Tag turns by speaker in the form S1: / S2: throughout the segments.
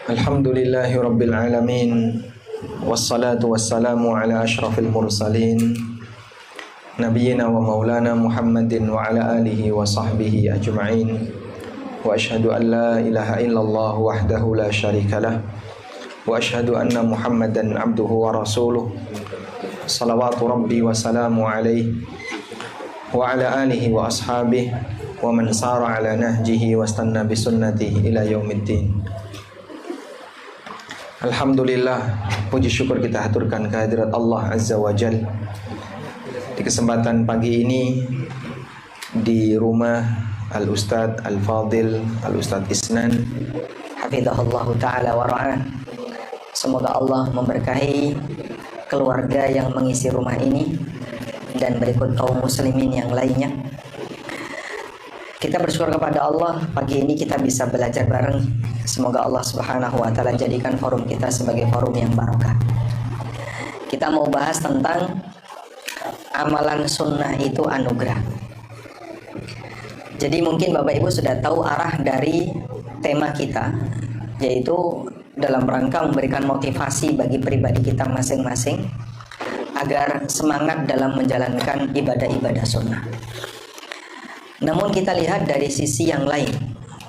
S1: Alhamdulillahi Rabbil Alamin. Wassalatu wassalamu ala ashrafil mursalin Nabiyyina wa maulana Muhammadin wa ala alihi wa sahbihi ajma'in. Wa ashhadu an la ilaha illallah wahdahu la syarikalah. Wa ashhadu anna Muhammadan abduhu wa rasuluh. Salawatu rabbi wa salamu alaihi wa ala alihi wa ashabihi wa man sara ala nahjihi wa istanna bisunnatihi ila yaumiddin. Alhamdulillah, puji syukur kita haturkan kehadirat Allah Azza wa Jal. Di kesempatan pagi ini di rumah Al-Ustadz Al-Fadil Al-Ustadz Isnan
S2: hafizahullah ta'ala wa ra'ah. Semoga Allah memberkahi keluarga yang mengisi rumah ini dan berikut kaum muslimin yang lainnya. Kita bersyukur kepada Allah, pagi ini kita bisa belajar bareng. Semoga Allah Subhanahu wa ta'ala jadikan forum kita sebagai forum yang barokah. Kita mau bahas tentang amalan sunnah itu anugerah. Jadi mungkin Bapak Ibu sudah tahu arah dari tema kita, yaitu dalam rangka memberikan motivasi bagi pribadi kita masing-masing agar semangat dalam menjalankan ibadah-ibadah sunnah. Namun kita lihat dari sisi yang lain,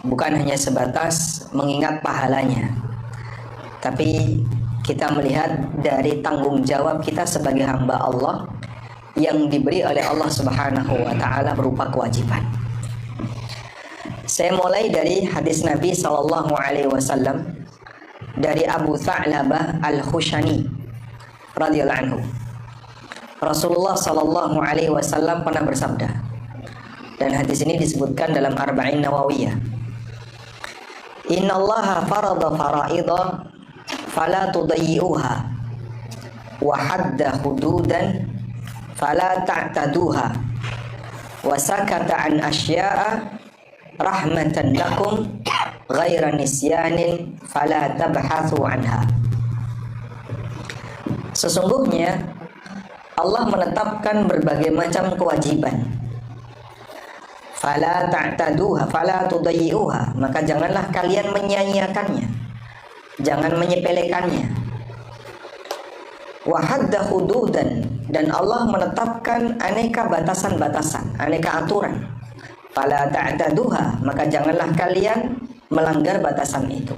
S2: bukan hanya sebatas mengingat pahalanya, tapi kita melihat dari tanggung jawab kita sebagai hamba Allah yang diberi oleh Allah Subhanahu wa ta'ala berupa kewajiban. Saya mulai dari hadis Nabi sallallahu alaihi wasallam dari Abu Tha'labah Al-Khushani radhiyallahu anhu. Rasulullah sallallahu alaihi wasallam pernah bersabda, dan hadis ini disebutkan dalam Arba'in Nawawiyah. Innallaha farada fara'idha fala tudayyi'uha wa hadda hududan fala ta'taduha wa sakata an asya'a rahmatan lakum ghaira nisyanin fala tabhathu anha. Sesungguhnya Allah menetapkan berbagai macam kewajiban. Fala ta'taduha fala tudayyi'uha, maka janganlah kalian menyia-nyiakannya, jangan menyepelekannya. Wa hadda hududan, dan Allah menetapkan aneka batasan-batasan, aneka aturan. Fala ta'taduha, maka janganlah kalian melanggar batasan itu.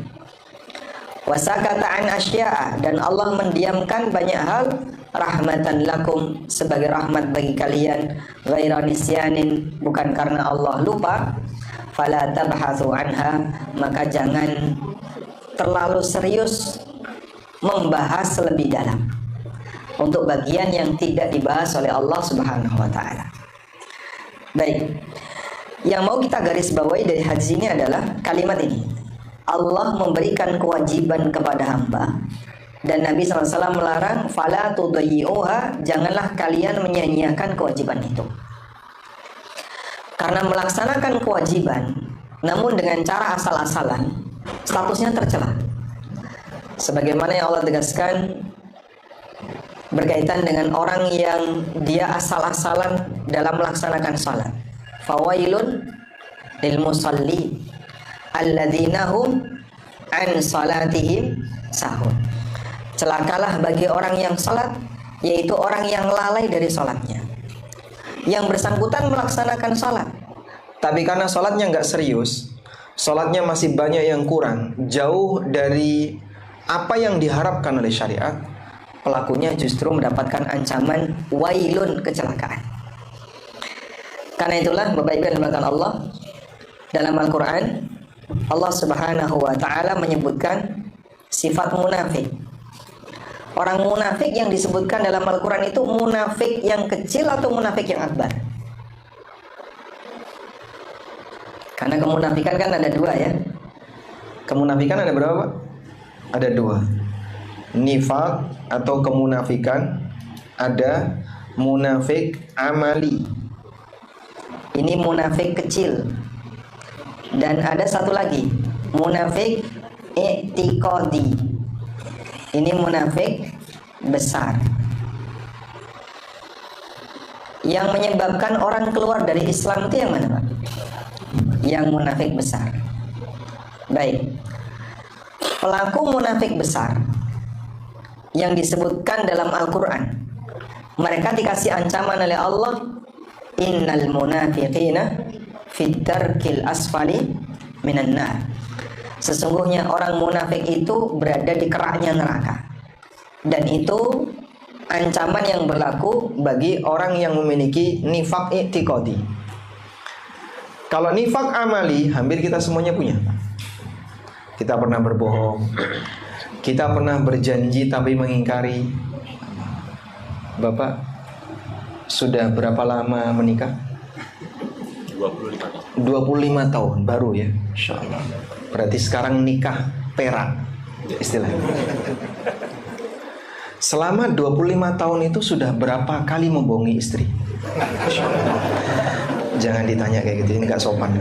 S2: Wa sakata an asya'a, dan Allah mendiamkan banyak hal rahmatan lakum, sebagai rahmat bagi kalian, ghaira nisyanin, bukan karena Allah lupa. Fala tabhathu anha, maka jangan terlalu serius membahas lebih dalam untuk bagian yang tidak dibahas oleh Allah Subhanahu wa ta'ala. Baik, yang mau kita garis bawahi dari hadis ini adalah kalimat ini. Allah memberikan kewajiban kepada hamba, dan Nabi SAW melarang fala tudayyi'uha, janganlah kalian menyia-nyiakan kewajiban itu. Karena melaksanakan kewajiban namun dengan cara asal-asalan, statusnya tercela. Sebagaimana yang Allah tegaskan berkaitan dengan orang yang dia asal-asalan dalam melaksanakan salat. Fawailun lil musalli alladzina hum an salatihim sahun. Celakalah bagi orang yang salat, yaitu orang yang lalai dari salatnya. Yang bersangkutan melaksanakan salat, tapi karena salatnya nggak serius, salatnya masih banyak yang kurang, jauh dari apa yang diharapkan oleh syariat, pelakunya justru mendapatkan ancaman wailun, kecelakaan. Karena itulah Bapak Ibu yang dimuliakan Allah, dalam Al-Quran Allah Subhanahu wa ta'ala menyebutkan sifat munafik. Orang munafik yang disebutkan dalam Al-Quran itu munafik yang kecil atau munafik yang akbar? Karena kemunafikan kan ada dua ya.
S1: Kemunafikan ada berapa, Pak? Ada dua. Nifaq atau kemunafikan, ada munafik amali.
S2: Ini munafik kecil. Dan ada satu lagi, munafik i'tiqadi. Ini munafik besar, yang menyebabkan orang keluar dari Islam itu yang mana, Pak? Yang munafik besar. Baik, pelaku munafik besar yang disebutkan dalam Al-Quran, mereka dikasih ancaman oleh Allah, innal munafiqina fid darkil asfali minan nar. Sesungguhnya orang munafik itu berada di keraknya neraka. Dan itu ancaman yang berlaku bagi orang yang memiliki nifak i'tiqadi. Kalau nifak amali, hampir kita semuanya punya. Kita pernah berbohong, kita pernah berjanji tapi mengingkari. Bapak sudah berapa lama menikah? 25 tahun baru ya, Insya Allah. Berarti sekarang nikah perak istilahnya. Selama 25 tahun itu sudah berapa kali membohongi istri? Jangan ditanya kayak gitu, ini gak sopan.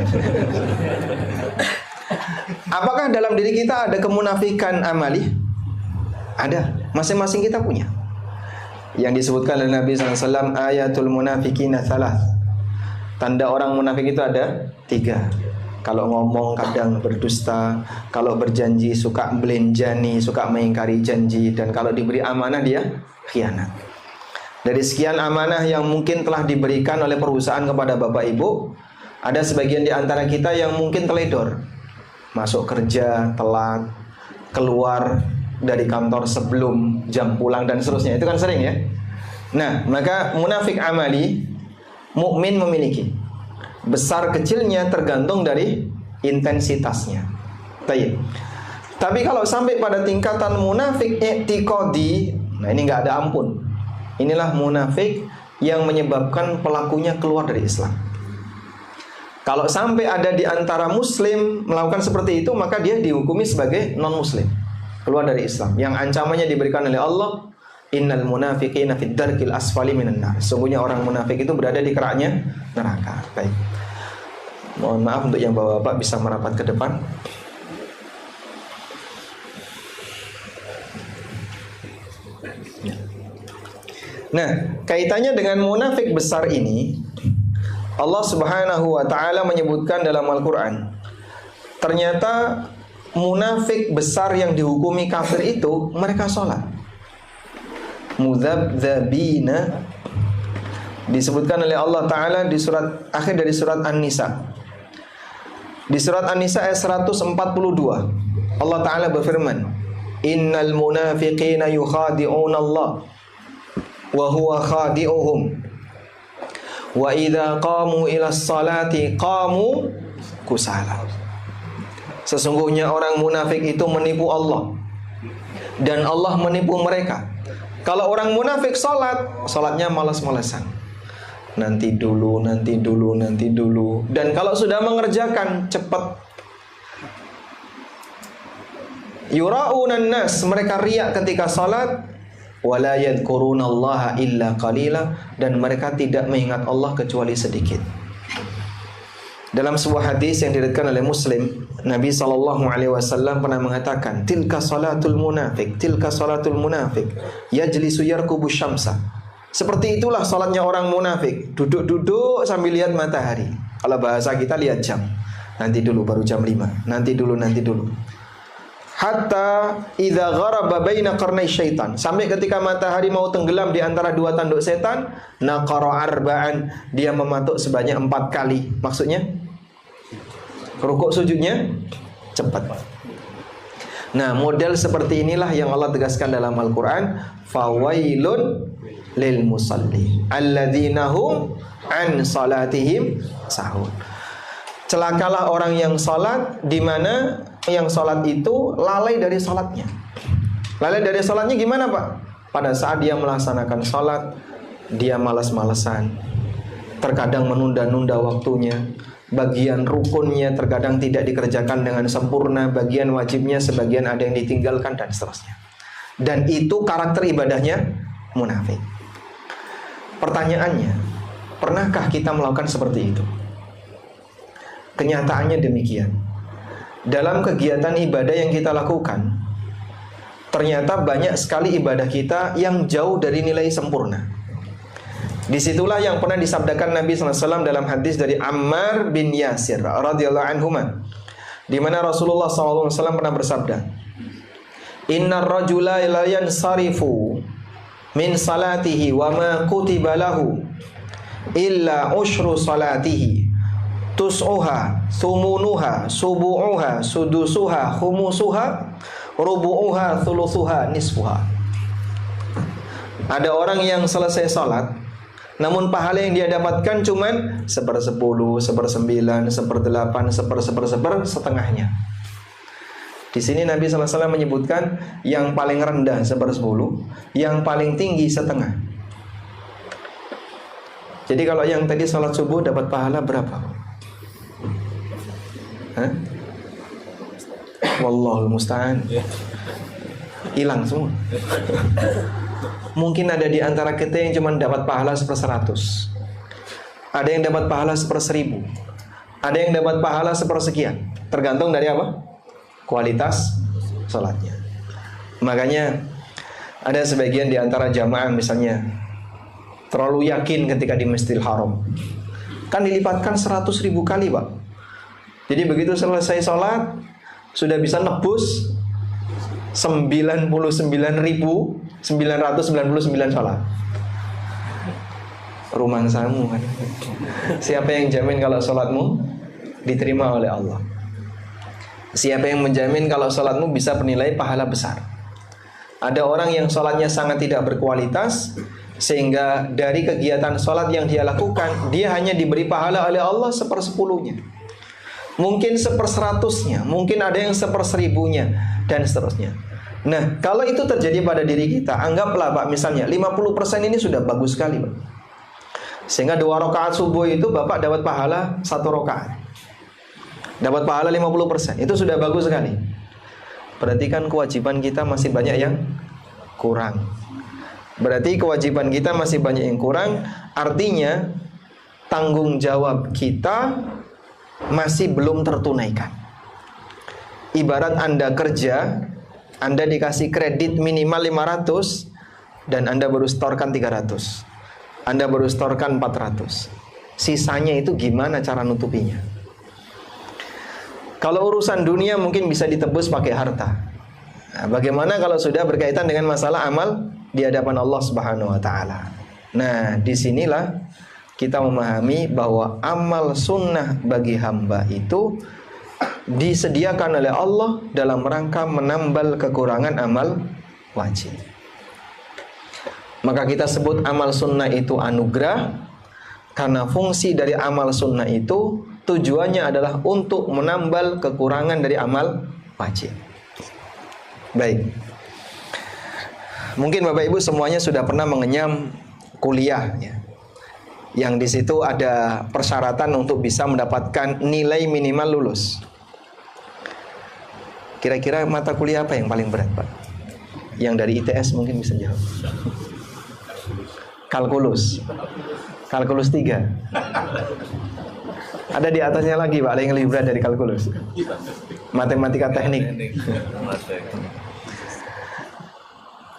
S2: Apakah dalam diri kita ada kemunafikan amali? Ada, masing-masing kita punya. Yang disebutkan oleh Nabi SAW, ayatul munafikina thalath. Tanda orang munafik itu ada 3. Kalau ngomong kadang berdusta, kalau berjanji suka belenjani, suka mengingkari janji, dan kalau diberi amanah dia khianat. Dari sekian amanah yang mungkin telah diberikan oleh perusahaan kepada Bapak Ibu, ada sebagian di antara kita yang mungkin teledor. Masuk kerja telat, keluar dari kantor sebelum jam pulang dan seterusnya. Itu kan sering ya. Nah, maka munafik amali mukmin memiliki. Besar kecilnya tergantung dari intensitasnya. Tapi kalau sampai pada tingkatan munafik i'tiqadi, nah ini nggak ada ampun. Inilah munafik yang menyebabkan pelakunya keluar dari Islam. Kalau sampai ada di antara muslim melakukan seperti itu, maka dia dihukumi sebagai non-muslim, keluar dari Islam. Yang ancamannya diberikan oleh Allah, innal munafiqina fid darkil asfali minan nar. Sungguhnya orang munafik itu berada di keraknya neraka. Baik. Mohon maaf untuk yang bapak-bapak bisa merapat ke depan. Nah, kaitannya dengan munafik besar ini, Allah Subhanahu wa taala menyebutkan dalam Al-Qur'an. Ternyata munafik besar yang dihukumi kafir itu mereka sholat. Mudzabdzabina disebutkan oleh Allah taala di surat akhir dari surat An-Nisa. Di surat An-Nisa ayat 142, Allah taala berfirman, "Innal munafiqina yukhadi'una Allah wa huwa khadi'uhum wa idza qamu ila sholati qamu kusala." Sesungguhnya orang munafik itu menipu Allah dan Allah menipu mereka. Kalau orang munafik salatnya malas-malasan. Nanti dulu. Dan kalau sudah mengerjakan cepat. Yura'unan nas, mereka riak ketika salat. Wala yadhkurunallaha illa qalila, dan mereka tidak mengingat Allah kecuali sedikit. Dalam sebuah hadis yang diriwayatkan oleh Muslim, Nabi SAW pernah mengatakan, tilka salatul munafik, yajlisu yarkubu syamsa. Seperti itulah salatnya orang munafik, duduk-duduk sambil lihat matahari. Kalau bahasa kita lihat jam. Nanti dulu baru jam 5. Nanti dulu. Hatta idza gharaba baina qarnai syaitan, sampai ketika matahari mau tenggelam di antara dua tanduk setan, naqara arba'an, dia mematuk sebanyak 4 kali. Maksudnya rukuk sujudnya cepat. Nah, model seperti inilah yang Allah tegaskan dalam Al-Qur'an, fawailun lil musalli alladzina hum an salatihim sahun. Celakalah orang yang salat, di mana yang salat itu lalai dari salatnya. Lalai dari salatnya gimana, Pak? Pada saat dia melaksanakan salat, dia malas-malesan. Terkadang menunda-nunda waktunya. Bagian rukunnya terkadang tidak dikerjakan dengan sempurna. Bagian wajibnya sebagian ada yang ditinggalkan dan seterusnya. Dan itu karakter ibadahnya munafik. Pertanyaannya, pernahkah kita melakukan seperti itu? Kenyataannya demikian. Dalam kegiatan ibadah yang kita lakukan, ternyata banyak sekali ibadah kita yang jauh dari nilai sempurna. Disitulah yang pernah disabdakan Nabi SAW dalam hadis dari Ammar bin Yasir radhiyallahu anhuma, di mana Rasulullah SAW pernah bersabda,
S1: innar rajula la yansarifu min salatihi wa ma kutiba lahu illa ushru salatihi tus'uha thumunuha subu'uha sudusuha khumusuha rubu'uha thuluthuha nisfuha. Ada orang yang selesai salat, namun pahala yang dia dapatkan cuman 1/10, 1/9, 1/8, 1/10, setengahnya. Di sini Nabi SAW menyebutkan yang paling rendah 1/10, yang paling tinggi setengah. Jadi kalau yang tadi salat subuh dapat pahala berapa? Hah? Wallahul musta'an. Hilang semua. Mungkin ada di antara kita yang cuma dapat pahala 1/100. Ada yang dapat pahala 1/1000. Ada yang dapat pahala 1/sekian. Tergantung dari apa? Kualitas sholatnya. Makanya ada sebagian di antara jamaah misalnya terlalu yakin ketika di Masjidil Haram, kan dilipatkan 100.000 kali Pak. Jadi begitu selesai sholat sudah bisa nebus 99.999 sholat. Rumangsamu kan. Siapa yang jamin kalau sholatmu diterima oleh Allah? Siapa yang menjamin kalau sholatmu bisa bernilai pahala besar? Ada orang yang sholatnya sangat tidak berkualitas, sehingga dari kegiatan sholat yang dia lakukan, dia hanya diberi pahala oleh Allah 1/10-nya, mungkin 1/100-nya, mungkin ada yang 1/1000-nya, dan seterusnya. Nah, kalau itu terjadi pada diri kita, anggaplah Pak, misalnya 50% ini sudah bagus sekali Pak. Sehingga 2 rakaat subuh itu Bapak dapat pahala 1 rakaat, dapat pahala 50%. Itu sudah bagus sekali. Berarti kan kewajiban kita masih banyak yang kurang. Berarti kewajiban kita masih banyak yang kurang. Artinya tanggung jawab kita masih belum tertunaikan. Ibarat Anda kerja, Anda dikasih kredit minimal 500 dan Anda baru setorkan 300. Anda baru setorkan 400. Sisanya itu gimana cara nutupinya? Kalau urusan dunia mungkin bisa ditebus pakai harta. Nah, bagaimana kalau sudah berkaitan dengan masalah amal di hadapan Allah Subhanahu wa taala? Nah, disinilah kita memahami bahwa amal sunnah bagi hamba itu disediakan oleh Allah dalam rangka menambal kekurangan amal wajib. Maka kita sebut amal sunnah itu anugerah, karena fungsi dari amal sunnah itu tujuannya adalah untuk menambal kekurangan dari amal wajib. Baik. Mungkin Bapak Ibu semuanya sudah pernah mengenyam kuliah ya. Yang di situ ada persyaratan untuk bisa mendapatkan nilai minimal lulus. Kira-kira mata kuliah apa yang paling berat, Pak? Yang dari ITS mungkin bisa jawab. Kalkulus. Kalkulus 3. Ada di atasnya lagi Pak, yang lebih berat dari kalkulus. Matematika teknik.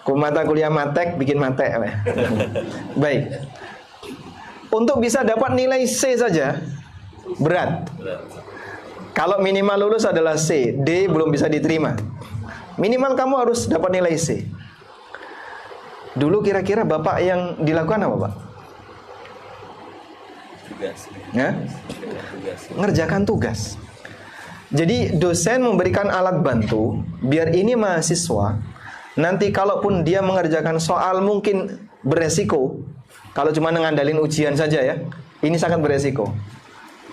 S1: Mata kuliah matek bikin matek. Baik. Untuk bisa dapat nilai C saja berat. Kalau minimal lulus adalah C, D belum bisa diterima. Minimal kamu harus dapat nilai C. Dulu kira-kira Bapak yang dilakukan apa Pak? Ya? Ngerjakan tugas. Jadi dosen memberikan alat bantu biar ini mahasiswa nanti kalaupun dia mengerjakan soal mungkin beresiko. Kalau cuma ngandalin ujian saja ya, ini sangat beresiko.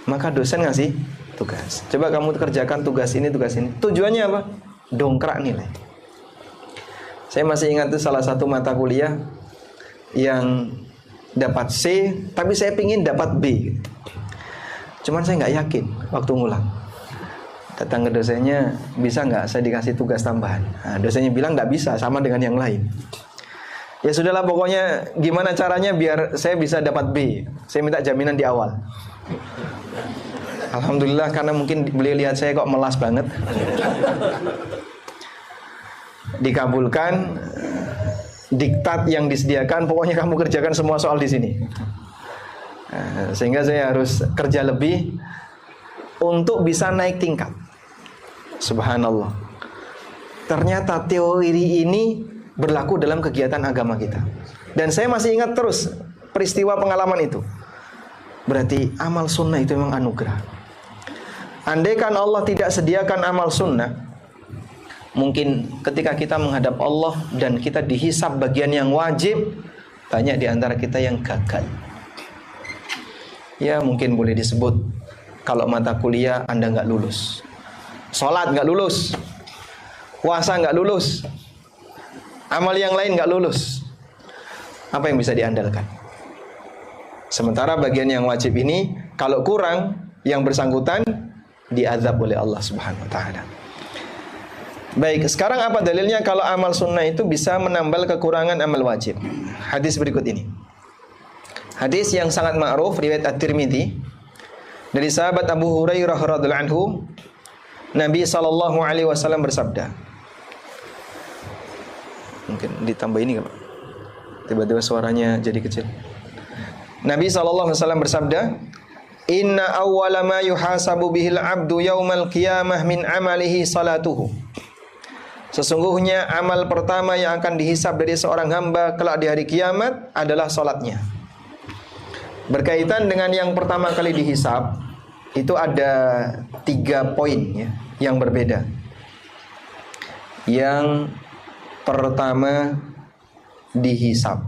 S1: Maka dosen ngasih tugas. Coba kamu kerjakan tugas ini. Tujuannya apa? Dongkrak nilai. Saya masih ingat tuh salah satu mata kuliah yang dapat C, tapi saya pingin dapat B. Cuman saya nggak yakin waktu ngulang. Datang ke dosennya, bisa nggak saya dikasih tugas tambahan? Nah, dosennya bilang nggak bisa, sama dengan yang lain. Ya sudahlah, pokoknya gimana caranya biar saya bisa dapat B. Saya minta jaminan di awal. Alhamdulillah, karena mungkin beliau lihat saya kok melas banget, dikabulkan. Diktat yang disediakan, pokoknya kamu kerjakan semua soal di sini. Sehingga saya harus kerja lebih untuk bisa naik tingkat. Subhanallah. ternyata teori ini berlaku dalam kegiatan agama kita. Dan saya masih ingat terus peristiwa pengalaman itu. Berarti amal sunnah itu memang anugerah. Andaikan Allah tidak sediakan amal sunnah, mungkin ketika kita menghadap Allah dan kita dihisab bagian yang wajib, banyak di antara kita yang gagal. Ya mungkin boleh disebut, kalau mata kuliah Anda nggak lulus, sholat nggak lulus, puasa nggak lulus, amal yang lain nggak lulus. Apa yang bisa diandalkan? Sementara bagian yang wajib ini, kalau kurang, yang bersangkutan diazab oleh Allah Subhanahu wa ta'ala. Baik, sekarang apa dalilnya kalau amal sunnah itu bisa menambal kekurangan amal wajib? Hadis berikut ini. Hadis yang sangat ma'ruf riwayat At-Tirmidzi dari sahabat Abu Hurairah radhiyallahu anhu, Nabi sallallahu alaihi wasallam bersabda. Mungkin ditambah ini enggak, Pak? Tiba-tiba suaranya jadi kecil. Nabi sallallahu alaihi wasallam bersabda, "Inna awwala ma yuhasabu bihil 'abdu yaumal qiyamah min amalihi salatuhu." Sesungguhnya amal pertama yang akan dihisab dari seorang hamba kelak di hari kiamat adalah salatnya. Berkaitan dengan yang pertama kali dihisab, itu ada 3 poin ya, yang berbeda. Yang pertama dihisab.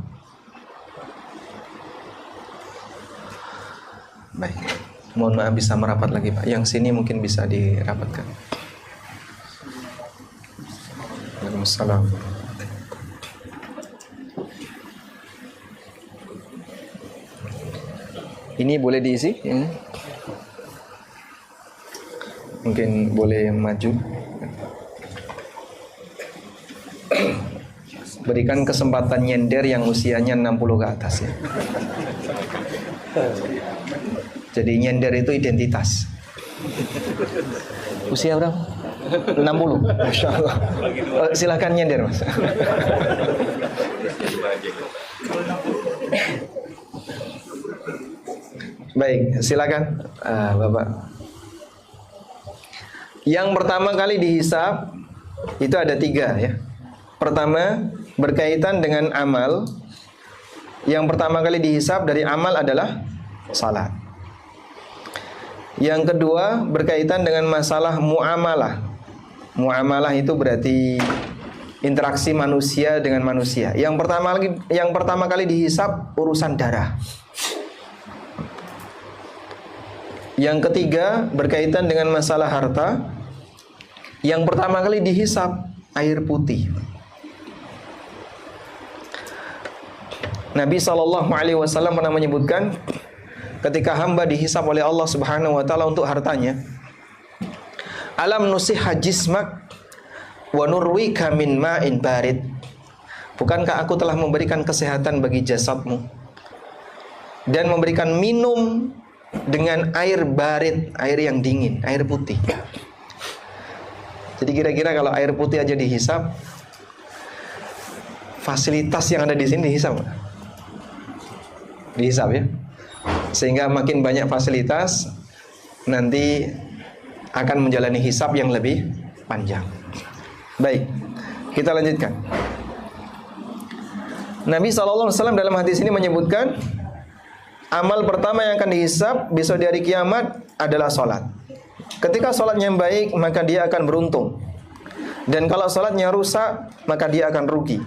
S1: Baik, mohon maaf bisa merapat lagi Pak. Yang sini mungkin bisa dirapatkan. Waalaikumsalam. Ini boleh diisi? Ini. Mungkin boleh maju. Berikan kesempatan nyender yang usianya 60 ke atas ya. Jadi nyender itu identitas. Usia berapa? 60. Masya Allah. Silakan nyender Mas. Baik, silakan Bapak. Yang pertama kali dihisab itu ada 3 ya. Pertama berkaitan dengan amal. Yang pertama kali dihisab dari amal adalah salat. Yang kedua berkaitan dengan masalah muamalah. Muamalah itu berarti interaksi manusia dengan manusia. Yang pertama kali dihisab urusan darah. Yang ketiga berkaitan dengan masalah harta. Yang pertama kali dihisab air putih. Nabi SAW pernah menyebutkan ketika hamba dihisab oleh Allah Subhanahu wa taala untuk hartanya, alam nusihha jismak wa nurwika min ma'in barid. Bukankah aku telah memberikan kesehatan bagi jasadmu dan memberikan minum dengan air barid, air yang dingin, air putih. Jadi kira-kira kalau air putih aja dihisab, fasilitas yang ada di sini dihisab. Dihisab ya. Sehingga makin banyak fasilitas, nanti akan menjalani hisab yang lebih panjang. Baik, kita lanjutkan. Nabi SAW dalam hadis ini menyebutkan amal pertama yang akan dihisab besok di hari kiamat adalah sholat. Ketika sholatnya baik, maka dia akan beruntung. Dan kalau sholatnya rusak, maka dia akan rugi.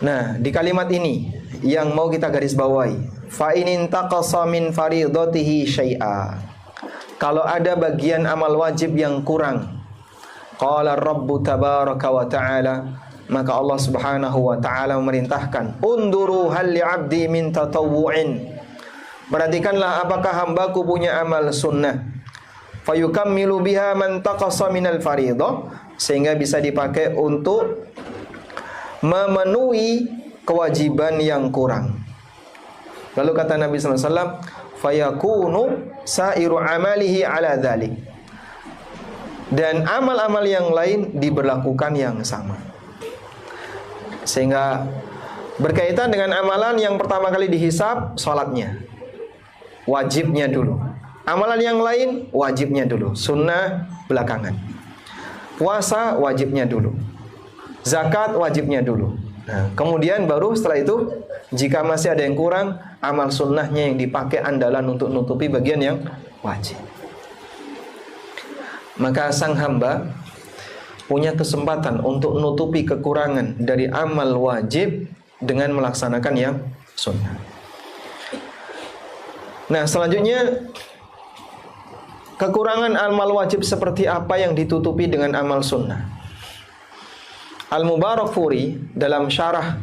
S1: Nah, di kalimat ini yang mau kita garis bawahi, fa in intaqasa min faridatihi syai'a. Kalau ada bagian amal wajib yang kurang, qala Rabbu tabaraka wa ta'ala, maka Allah Subhanahu wa ta'ala memerintahkan, unduru hal li'abdi min tatawwu'in. Perhatikanlah apakah hambaku punya amal sunnah, fayukammilu biha man taqasa minal faridah, sehingga bisa dipakai untuk memenuhi kewajiban yang kurang. Lalu kata Nabi SAW, fayakunu sairu amalihi ala dhalik. Dan amal-amal yang lain diberlakukan yang sama. Sehingga berkaitan dengan amalan yang pertama kali dihisab, sholatnya, wajibnya dulu. Amalan yang lain, wajibnya dulu, sunnah belakangan. Puasa wajibnya dulu. Zakat wajibnya dulu. Nah, kemudian baru setelah itu jika masih ada yang kurang, amal sunnahnya yang dipakai andalan untuk nutupi bagian yang wajib. Maka sang hamba punya kesempatan untuk nutupi kekurangan dari amal wajib dengan melaksanakan yang sunnah. Nah, selanjutnya kekurangan amal wajib seperti apa yang ditutupi dengan amal sunnah? Al-Mubarakfuri dalam syarah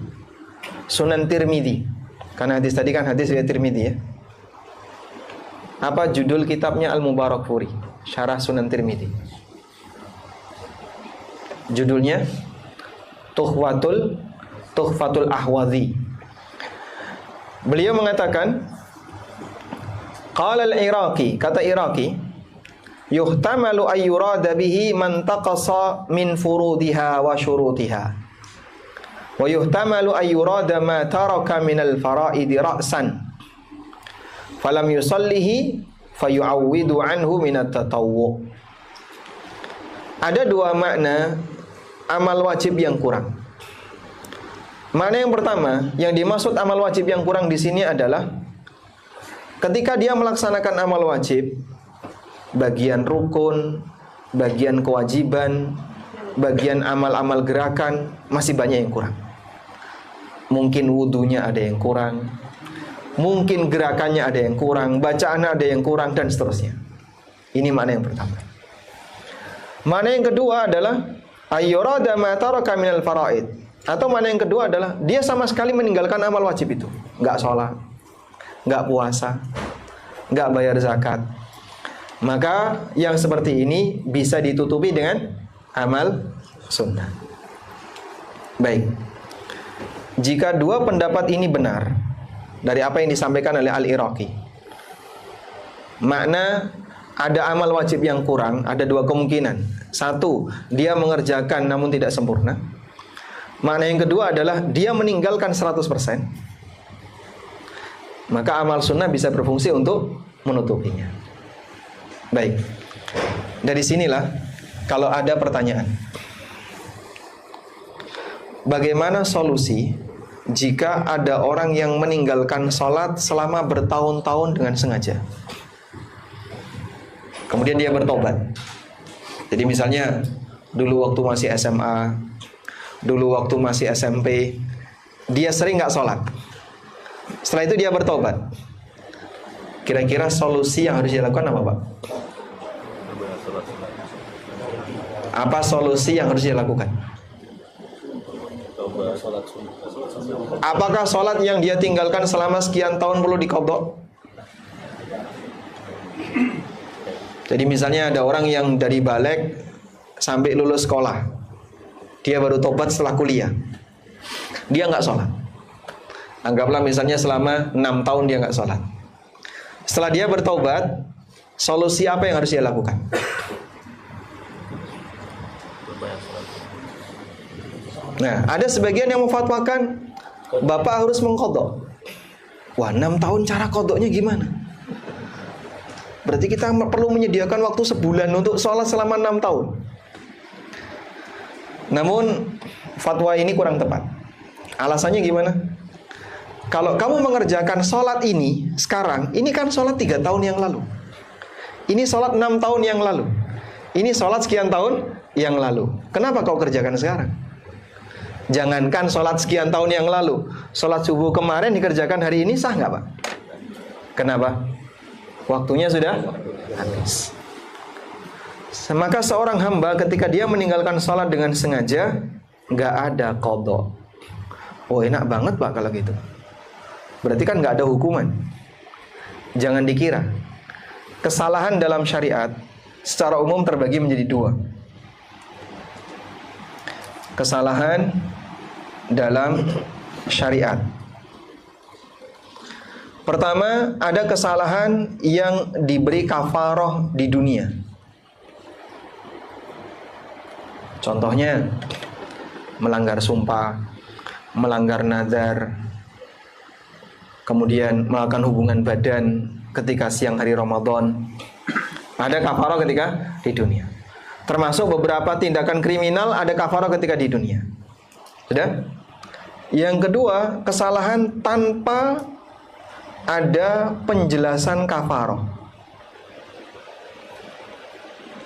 S1: Sunan Tirmidzi, karena hadis tadi kan hadis riwayat Tirmidzi ya. Apa judul kitabnya Al-Mubarakfuri? Syarah Sunan Tirmidzi. Judulnya Tuhfatul Ahwadhi. Beliau mengatakan, qala al-Iraqi, kata Iraqi, yuhtamalu ayyurada bihi man taqasa min furudiha wa syurutiha wa yuhtamalu ayyurada ma taraka min al-fara'idi ra'san falam yusallihi fayu'awwidu anhu min at-tatawwu'. Ada dua makna amal wajib yang kurang. Makna yang pertama, yang dimaksud amal wajib yang kurang di sini adalah ketika dia melaksanakan amal wajib, bagian rukun, bagian kewajiban, bagian amal-amal gerakan, masih banyak yang kurang. Mungkin wudunya ada yang kurang, mungkin gerakannya ada yang kurang, bacaannya ada yang kurang, dan seterusnya. Ini makna yang pertama. Makna yang kedua adalah ayyurada ma taraka minal faraid. Atau makna yang kedua adalah dia sama sekali meninggalkan amal wajib itu. Enggak sholat, enggak puasa, enggak bayar zakat. Maka yang seperti ini bisa ditutupi dengan amal sunnah. Baik. Jika dua pendapat ini benar dari apa yang disampaikan oleh Al-Iraqi, makna ada amal wajib yang kurang, ada dua kemungkinan. Satu, dia mengerjakan namun tidak sempurna. Makna yang kedua adalah dia meninggalkan 100%. Maka amal sunnah bisa berfungsi untuk menutupinya. Baik. Dari sinilah kalau ada pertanyaan, bagaimana solusi jika ada orang yang meninggalkan sholat selama bertahun-tahun dengan sengaja, kemudian dia bertobat? Jadi misalnya dulu waktu masih SMA, dulu waktu masih SMP, dia sering nggak sholat. Setelah itu dia bertobat. Kira-kira solusi yang harus dilakukan apa, Pak? Apa solusi yang harus dilakukan? Apakah sholat yang dia tinggalkan selama sekian tahun perlu diqadha? Jadi misalnya ada orang yang dari balik sampai lulus sekolah, dia baru tobat setelah kuliah, dia nggak sholat. Anggaplah misalnya selama 6 tahun dia nggak sholat. Setelah dia bertobat, solusi apa yang harus dia lakukan? Nah, ada sebagian yang memfatwakan bapak harus mengqadha. Wah, 6 tahun cara qadhanya gimana? Berarti kita perlu menyediakan waktu sebulan untuk sholat selama 6 tahun. Namun fatwa ini kurang tepat. Alasannya gimana? Kalau kamu mengerjakan sholat ini sekarang, ini kan sholat 3 tahun yang lalu, ini sholat 6 tahun yang lalu, ini sholat sekian tahun yang lalu. Kenapa kau kerjakan sekarang? Jangankan sholat sekian tahun yang lalu, sholat subuh kemarin dikerjakan hari ini, sah nggak, Pak? Kenapa? Waktunya sudah habis. Maka seorang hamba ketika dia meninggalkan sholat dengan sengaja, nggak ada qadha. Oh, enak banget, Pak, kalau gitu. Berarti kan nggak ada hukuman. Jangan dikira. Kesalahan dalam syariat secara umum terbagi menjadi 2. Kesalahan dalam syariat. Pertama, ada kesalahan yang diberi kafaroh di dunia. Contohnya melanggar sumpah, melanggar nazar, kemudian melakukan hubungan badan ketika siang hari Ramadan. Ada kafaroh ketika di dunia. Termasuk beberapa tindakan kriminal ada kafarah ketika di dunia. Sudah? Yang kedua, kesalahan tanpa ada penjelasan kafarah.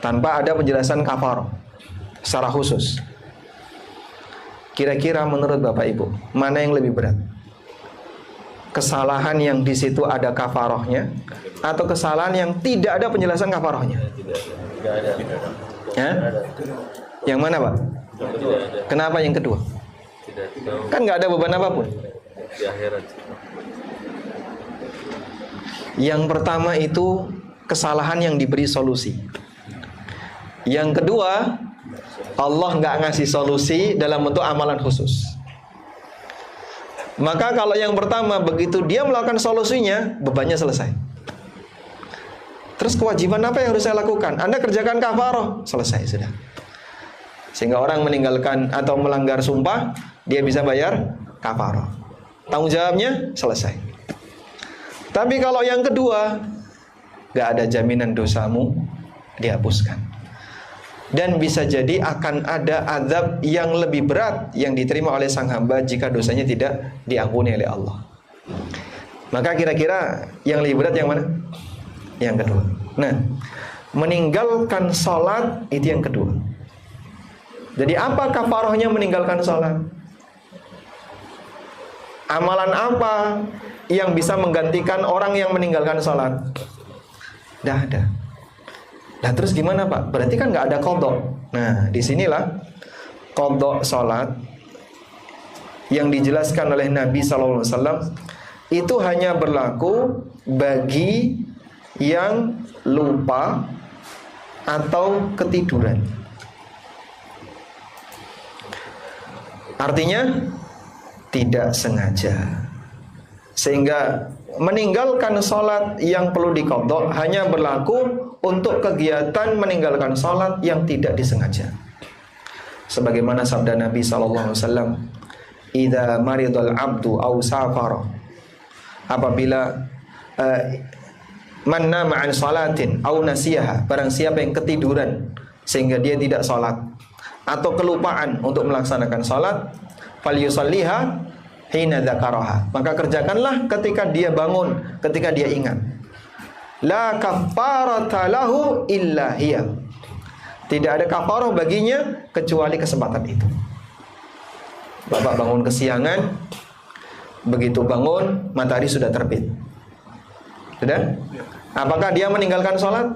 S1: Tanpa ada penjelasan kafarah secara khusus. Kira-kira menurut Bapak Ibu, mana yang lebih berat? Kesalahan yang di situ ada kafarahnya atau kesalahan yang tidak ada penjelasan kafarahnya?
S3: Tidak ada.
S1: Ya? Yang mana, Pak? Kenapa yang kedua? Kan nggak ada beban apapun.
S3: Di akhirat.
S1: Yang pertama itu kesalahan yang diberi solusi. Yang kedua, Allah nggak ngasih solusi dalam bentuk amalan khusus. Maka kalau yang pertama, begitu dia melakukan solusinya, bebannya selesai. Terus kewajiban apa yang harus saya lakukan? Anda kerjakan kafarah, selesai sudah. Sehingga orang meninggalkan atau melanggar sumpah, dia bisa bayar kafarah. Tanggung jawabnya selesai. Tapi kalau yang kedua, gak ada jaminan dosamu dihapuskan. Dan bisa jadi akan ada azab yang lebih berat yang diterima oleh sang hamba jika dosanya tidak diampuni oleh Allah. Maka kira-kira yang lebih berat yang mana? Yang kedua. Nah, meninggalkan sholat itu yang kedua. Jadi apa kafarahnya meninggalkan sholat? Amalan apa yang bisa menggantikan orang yang meninggalkan sholat? Tidak ada. Nah terus gimana Pak? Berarti kan nggak ada qadha. Nah disinilah qadha sholat yang dijelaskan oleh Nabi SAW itu hanya berlaku bagi yang lupa atau ketiduran. Artinya tidak sengaja. Sehingga meninggalkan sholat yang perlu diqadha hanya berlaku untuk kegiatan meninggalkan sholat yang tidak disengaja. Sebagaimana sabda Nabi SAW, "Idza maridal abdu aw safara." Apabila man nama an salatin aw nasiyaha, barang siapa yang ketiduran sehingga dia tidak sholat atau kelupaan untuk melaksanakan sholat, falyusalliha hina dzakaraha, maka kerjakanlah ketika dia bangun, ketika dia ingat. La kafarata lahu illa hiya. Tidak ada kafarah baginya kecuali kesempatan itu. Bapak bangun kesiangan, begitu bangun matahari sudah terbit. Sudah? Apakah dia meninggalkan sholat?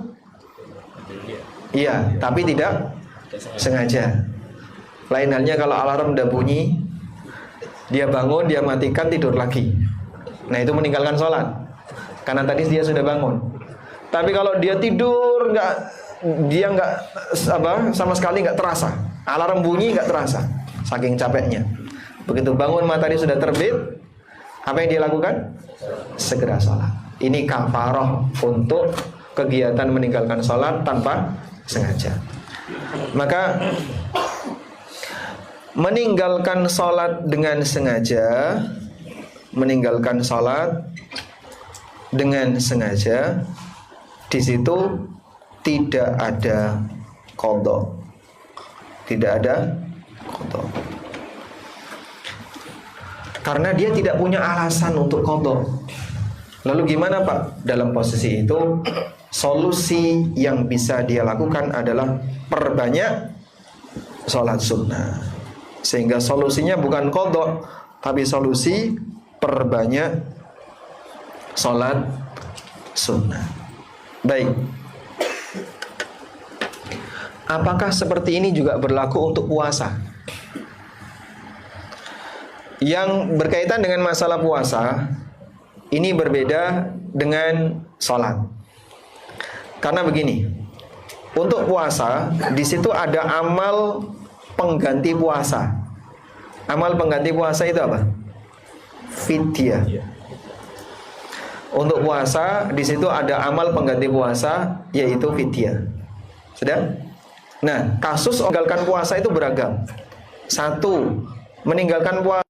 S1: Iya, tapi tidak sengaja. Lain halnya kalau alarm udah bunyi, dia bangun, dia matikan, tidur lagi. Nah itu meninggalkan sholat, karena tadi dia sudah bangun. Tapi kalau dia tidur, dia nggak sama sekali nggak terasa. Alarm bunyi nggak terasa, saking capeknya. Begitu bangun matahari sudah terbit, apa yang dia lakukan? Segera sholat. Ini kafarah untuk kegiatan meninggalkan sholat tanpa sengaja. Maka meninggalkan sholat dengan sengaja, meninggalkan sholat dengan sengaja, di situ tidak ada qadha. Tidak ada qadha. Karena dia tidak punya alasan untuk qadha. Lalu gimana Pak? Dalam posisi itu, solusi yang bisa dia lakukan adalah perbanyak sholat sunnah. Sehingga solusinya bukan qadha, tapi solusi perbanyak sholat sunnah. Baik. Apakah seperti ini juga berlaku untuk puasa? Yang berkaitan dengan masalah puasa, ini berbeda dengan sholat. Karena begini, untuk puasa, di situ ada amal pengganti puasa. Amal pengganti puasa itu apa? Fidyah. Untuk puasa, di situ ada amal pengganti puasa, yaitu fidyah. Sudah? Nah, kasus meninggalkan puasa itu beragam. Satu, meninggalkan puasa